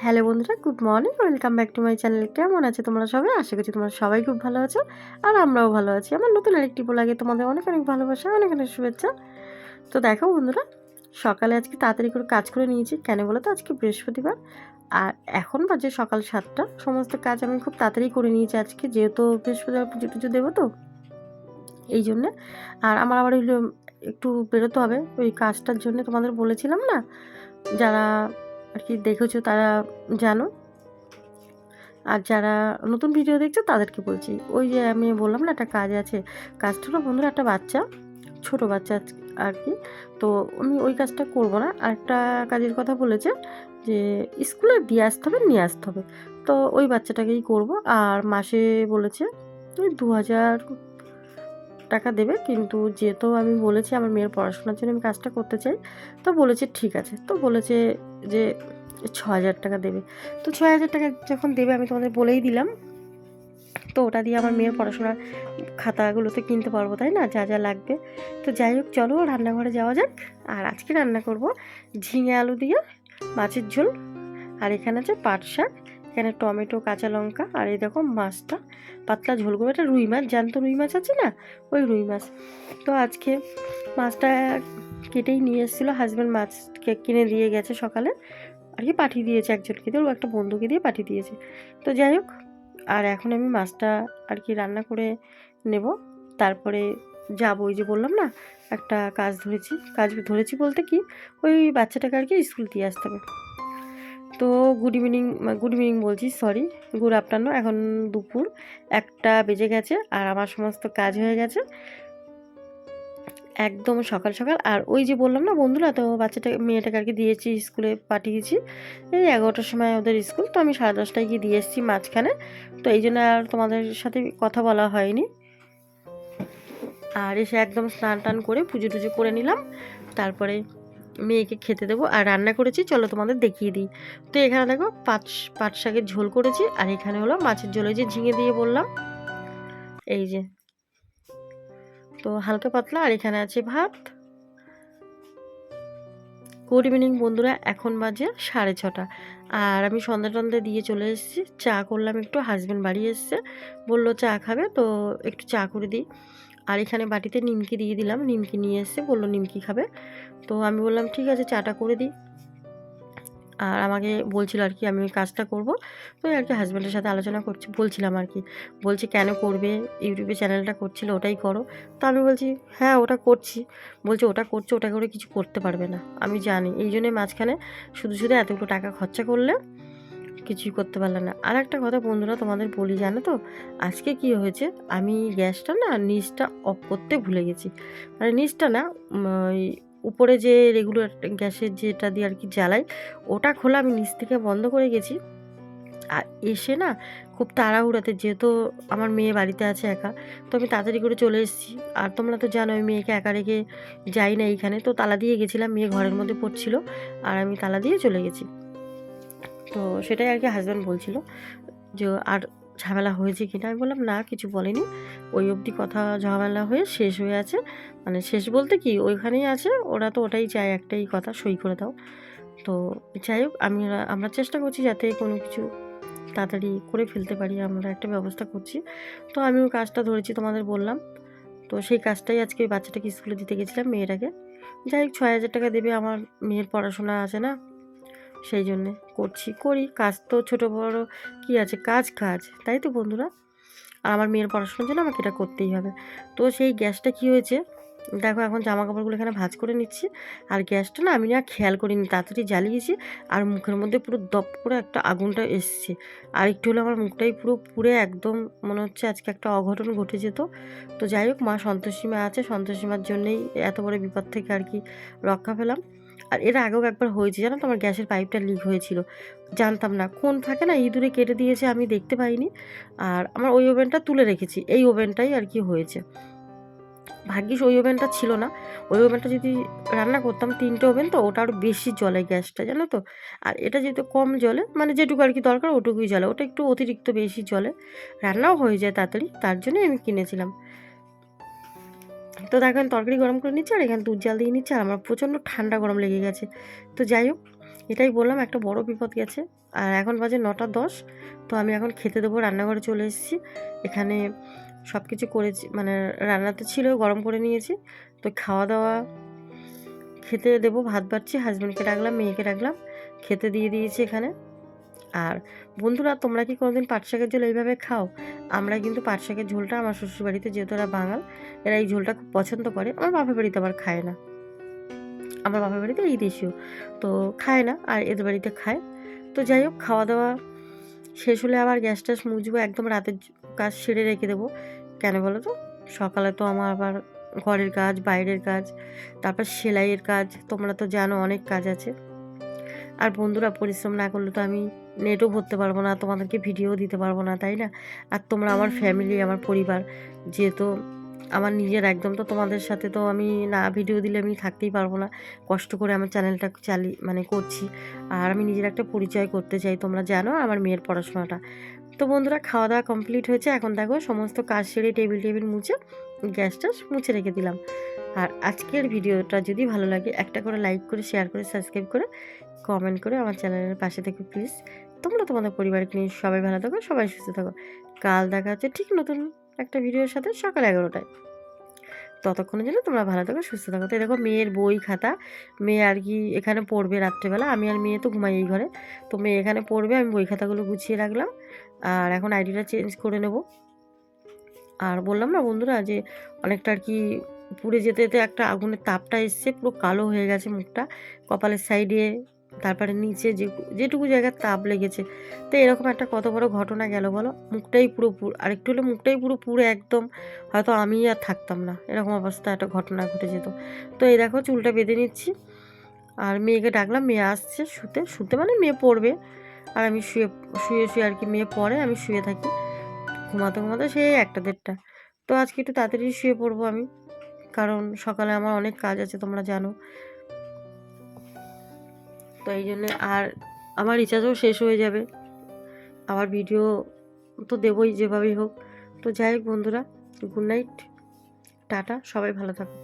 Hello বন্ধুরা, good morning, welcome back to my channel. কেমন আছে তোমরা সবাই? আশা করছি তোমরা সবাই খুব ভালো আছো আর আমরাও ভালো আছি। আমার নতুন আরেকটি ব্লগে তোমাদের অনেক অনেক ভালোবাসা, অনেক অনেক শুভেচ্ছা। তো দেখো বন্ধুরা, সকালে আজকে তাড়াতাড়ি করে কাজ করে নিয়েছি। কেন বলো তো, আজকে বৃহস্পতিবার আর এখন বাজে সকাল 7টা। সমস্ত কাজ আমি খুব তাড়াতাড়ি করে নিয়েছি আজকে, যেহেতু বৃহস্পতিবার পুজো টুজো দেবো তো এই জন্যে। আর আমার আবার হইলো একটু বেরোতে হবে ওই কাজটার জন্য, তোমাদের বলেছিলাম না, যারা আর কি দেখেছো তারা জানো, আর যারা নতুন ভিডিও দেখছো তাদেরকে বলছি। ওই যে আমি বললাম না একটা কাজ আছে, কাজটা হলো বন্ধুরা একটা বাচ্চা, ছোট বাচ্চা আর কি। তো আমি ওই কাজটা করব না, আর একটা কাজের কথা বলেছে যে স্কুলে দিয়ে আসতে হবে, নিয়ে আসতে হবে। তো ওই বাচ্চাটাকেই করব। আর মাসে বলেছে ওই 2000 টাকা দেবে, কিন্তু যেহেতু আমি বলেছি আমার মেয়ের পড়াশোনার জন্য আমি কাজটা করতে চাই, তো বলেছে ঠিক আছে। তো বলেছে যে 6000 টাকা দেবে। তো 6000 টাকা যখন দেবে আমি তোমাদের বলেই দিলাম, তো ওটা দিয়ে আমার মেয়ের পড়াশোনার খাতাগুলো তো কিনতে পারবো, তাই না, যা যা লাগবে। তো যাই হোক, চলো রান্নাঘরে যাওয়া যাক। আর আজকে রান্না করব ঝিঙে আলু দিয়ে মাছের ঝোল। আর এখানে আছে পাট শাক, এখানে টমেটো, কাঁচা লঙ্কা, আর এই দেখো মাছটা পাতলা ঝোল করে, এটা রুই মাছ, জ্যান্ত রুই মাছ আছে না, ওই রুই মাছ। তো আজকে মাছটা কেটেই নিয়ে এসেছিলো হাজব্যান্ড, মাছকে কিনে দিয়ে গেছে সকালে আর কি, পাঠিয়ে দিয়েছে একজনকে দিয়ে, ও একটা বন্ধুকে দিয়ে পাঠিয়ে দিয়েছে। তো যাই হোক, আর এখন আমি মাছটা আর কি রান্না করে নেব। তারপরে যাবো, ওই যে বললাম না একটা কাজ ধরেছি বলতে কি, ওই বাচ্চাটাকে আর কি স্কুল দিয়ে আসতে হবে। তো গুড ইভিনিং বলছি, সরি, গুড আফটারনুন। এখন দুপুর 1টা বেজে গেছে আর আমার সমস্ত কাজ হয়ে গেছে একদম সকাল সকাল। আর ওই যে বললাম না বন্ধুরা, তো মেয়েটাকে আর কি দিয়েছি স্কুলে, পাঠিয়েছি এই 11টার সময় ওদের স্কুল। তো আমি 10:30টায় গিয়ে দিয়ে এসেছি মাঝখানে। তো এই জন্য আর তোমাদের সাথে কথা বলা হয়নি। আর এসে একদম স্নান টান করে পুজো টুজো করে নিলাম, তারপরে মেয়েকে খেতে দেবো। আর রান্না করেছি চলো তোমাদের দেখিয়ে দিই। তো এখানে দেখো পাট শাকের ঝোল করেছি, আর এখানে হলো মাছের ঝোল, ওই যে ঝিঙে দিয়ে বললাম, এই যে। তো হালকা পাতলা, আর এখানে আছে ভাত। গুড ইভিনিং বন্ধুরা, এখন বাজে 6:30। আর আমি সন্ধ্যা টন্ধা দিয়ে চলে এসেছি, চা করলাম একটু, হাজব্যান্ড বাড়ি এসছে, বললো চা খাবে, তো একটু চা করে দিই। আর এখানে বাটিতে নিমকি দিয়ে দিলাম, নিমকি নিয়ে এসছে, বললো নিমকি খাবে। তো আমি বললাম ঠিক আছে, চাটা করে দিই। আর আমাকে বলছিল আর কি আমি ওই কাজটা করব। তো আর কি হাজব্যান্ডের সাথে আলোচনা বলছিলাম আর কি, বলছি কেন করবে, ইউটিউবে চ্যানেলটা করছিল ওটাই করো। তো আমি বলছি হ্যাঁ ওটা করছি। বলছে ওটা করছো, ওটা করে কিছু করতে পারবে না, আমি জানি, এই জন্যই মাঝখানে শুধু শুধু এতগুলো টাকা খরচা করলে কিছুই করতে পারলে না। আর একটা কথা বন্ধুরা তোমাদের বলি, জানো তো আজকে কি হয়েছে, আমি গ্যাসটা না নিচটা অফ করতে ভুলে গেছি। মানে নিচটা না, ওই উপরে যে রেগুলার গ্যাসের যেটা দিয়ে আর কি জ্বালাই, ওটা খোলা আমি নিচ থেকে বন্ধ করে গেছি। আর এসে না খুব তাড়াহুড়াতে, যেহেতু আমার মেয়ে বাড়িতে আছে একা, তো আমি তাড়াতাড়ি করে চলে এসেছি। আর তোমরা তো জানো আমি মেয়েকে একা রেখে যাই না এইখানে, তো তালা দিয়ে গেছিলাম, মেয়ে ঘরের মধ্যে পড়ছিল আর আমি তালা দিয়ে চলে গেছি। তো সেটাই আর কি হাজব্যান্ড বলছিল যে আর ঝামেলা হয়েছে কিনা। আমি বললাম না, কিছু বলেনি, ওই অবধি কথা ঝামেলা হয়ে শেষ হয়ে আছে। মানে শেষ বলতে কি, ওইখানেই আছে, ওরা তো ওটাই চায়, একটাই কথা, সই করে দাও। তো যাই হোক, আমরা চেষ্টা করছি যাতে কোনো কিছু তাড়াতাড়ি করে ফেলতে পারি, আমরা একটা ব্যবস্থা করছি। তো আমিও কাজটা ধরেছি তোমাদের বললাম। তো সেই কাজটাই আজকে ওই বাচ্চাটাকে স্কুলে দিতে গেছিলাম, মেয়েটাকে। যাই হোক, 6000 টাকা দেবে, আমার মেয়ের পড়াশোনা আছে না, সেই জন্যে করি কাজ। তো ছোট বড় কি আছে, কাজ কাজ, তাই তো বন্ধুরা। আর আমার মেয়ের পড়াশোনার জন্য আমাকে এটা করতেই হবে। তো সেই গ্যাসটা কি হয়েছে, দেখো এখন জামা কাপড়গুলো এখানে ভাঁজ করে নিচ্ছি। আর গ্যাসটা না আমি না খেয়াল করিনি, তাড়াতাড়ি জ্বালিয়েছি, আর মুখের মধ্যে পুরো দপ করে একটা আগুনটা এসছে। আর একটু হলে আমার মুখটাই পুরো পুড়ে একদম মনে হচ্ছে আজকে একটা অঘটন ঘটে যেত। তো যাই হোক, মা সন্তোষী মা আছে, সন্তোষী মার জন্যেই এত বড় বিপদ থেকে আর কি রক্ষা পেলাম। আর এর আগেও একবার হয়েছে জানো তো, আমার গ্যাসের পাইপটা লিক হয়েছিল, জানতাম না কোন ফাঁকে না ইঁদুরে কেটে দিয়েছে, আমি দেখতে পাইনি। আর আমার ওই ওভেনটা তুলে রেখেছি, এই ওভেনটাই আর কি হয়েছে। ভাগ্যিস ওই ওভেনটা ছিল না, ওই ওভেনটা যদি রান্না করতাম, 3টে ওভেন তো, ওটা আরও বেশি জ্বলে গ্যাসটা, জানো তো। আর এটা যেহেতু কম জ্বলে, মানে যেটুকু আর কি দরকার ওটুকুই জ্বলে, ওটা একটু অতিরিক্ত বেশি জ্বলে, রান্নাও হয়ে যায় তাড়াতাড়ি, তার জন্যই আমি কিনেছিলাম। তো দেখেন তরকারি গরম করে নিচ্ছে, আর এখানে দুধ জাল দিয়ে নিচ্ছে, আর আমার প্রচণ্ড ঠান্ডা গরম লেগে গেছে। তো যাই হোক, এটাই বললাম, একটা বড় বিপদ গেছে। আর এখন বাজে 9টা 10। তো আমি এখন খেতে দেবো, রান্নাঘরে চলে এসেছি। এখানে সব কিছু করেছি, মানে রান্নাতে ছিল, গরম করে নিয়েছি। তো খাওয়া দাওয়া খেতে দেবো, ভাত বাড়ছি, হাজব্যান্ডকে ডাকলাম, মেয়েকে ডাকলাম, খেতে দিয়ে দিয়েছি এখানে। আর বন্ধুরা, তোমরা কি কোনোদিন পাট শাকের ঝোল এইভাবে খাও? আমরা কিন্তু পাট শাকের ঝোলটা আমার শ্বশুরবাড়িতে, যেহেতু এরা বাঙাল, এরা এই ঝোলটা খুব পছন্দ করে। আমার বাপের বাড়িতে আবার খায় না, আমার বাপের বাড়িতে এই দেশীয় তো খায় না, আর এদের বাড়িতে খায়। তো যাই হোক, খাওয়া দাওয়া শেষ হলে আবার গ্যাস ট্যাস মুছবো, একদম রাতের কাজ সেরে রেখে দেবো। কেন বলো তো, সকালে তো আমার আবার ঘরের কাজ, বাইরের কাজ, তারপর সেলাইয়ের কাজ, তোমরা তো জানো অনেক কাজ আছে। আর বন্ধুরা, পরিশ্রম না করলে তো আমি নেটও ভরতে পারবো না, তোমাদেরকে ভিডিও দিতে পারবো না, তাই না? আর তোমরা আমার ফ্যামিলি, আমার পরিবার, যেহেতু আমার নিজের একদম, তো তোমাদের সাথে তো আমি না ভিডিও দিলে আমি থাকতেই পারবো না। কষ্ট করে আমার চ্যানেলটা মানে করছি, আর আমি নিজের একটা পরিচয় করতে চাই, তোমরা জানো আমার মেয়ের পড়াশোনাটা। তো বন্ধুরা, খাওয়া দাওয়া কমপ্লিট হয়েছে, এখন দেখো সমস্ত কাজ সেরে টেবিল মুছে গ্যাসটা মুছে রেখে দিলাম। আর আজকের ভিডিওটা যদি ভালো লাগে, একটা করে লাইক করে, শেয়ার করে, সাবস্ক্রাইব করে, কমেন্ট করে আমার চ্যানেলের পাশে থেকো প্লিজ। তোমরা তোমাদের পরিবারকে নিয়ে সবাই ভালো থাকো, সবাই সুস্থ থাকো। কাল দেখা হচ্ছে ঠিক নতুন একটা ভিডিওর সাথে, সকাল 11টায়। ততক্ষণের জন্য তোমরা ভালো থাকো, সুস্থ থাকো। তো দেখো, মেয়ের বই খাতা, মেয়ে আর কি এখানে পড়বে রাত্রেবেলা, আমি আর মেয়ে তো ঘুমাই এই ঘরে। তো মেয়ে এখানে পড়বে, আমি বই খাতাগুলো গুছিয়ে রাখলাম। আর এখন আইডিটা চেঞ্জ করে নেব। আর বললাম না বন্ধুরা, যে অনেকটা আর কি পুড়ে যেতে যেতে একটা আগুনের তাপটা এসছে, পুরো কালো হয়ে গেছে মুখটা, কপালের সাইডে, তারপরে নিচে যেটুকু জায়গার তাপ লেগেছে। তো এরকম একটা কত বড় ঘটনা গেল বলো, মুখটাই পুরো আর একটু হলে মুখটাই পুরো পুড়ে একদম, হয়তো আমি আর থাকতাম না, এরকম অবস্থা একটা ঘটনা ঘটে যেত। তো এই দেখো, চুলটা বেঁধে নিচ্ছি। আর মেয়েকে ডাকলাম, মেয়ে আসছে শুতে শুতে, মানে মেয়ে পড়বে, আর আমি শুয়ে শুয়ে শুয়ে আর কি, মেয়ে পড়ে, আমি শুয়ে থাকি। ঘুমাতে ঘুমাতে সেই 1টা 1:30। তো আজকে একটু তাড়াতাড়ি শুয়ে পড়বো আমি, কারণ সকালে আমার অনেক কাজ আছে, তোমরা জানো। তো এই জন্যে, আর আমার রিচার্জও শেষ হয়ে যাবে, আবার ভিডিও তো দেবই যেভাবেই হোক। তো যাই হোক বন্ধুরা, গুড নাইট, টাটা, সবাই ভালো থাকো।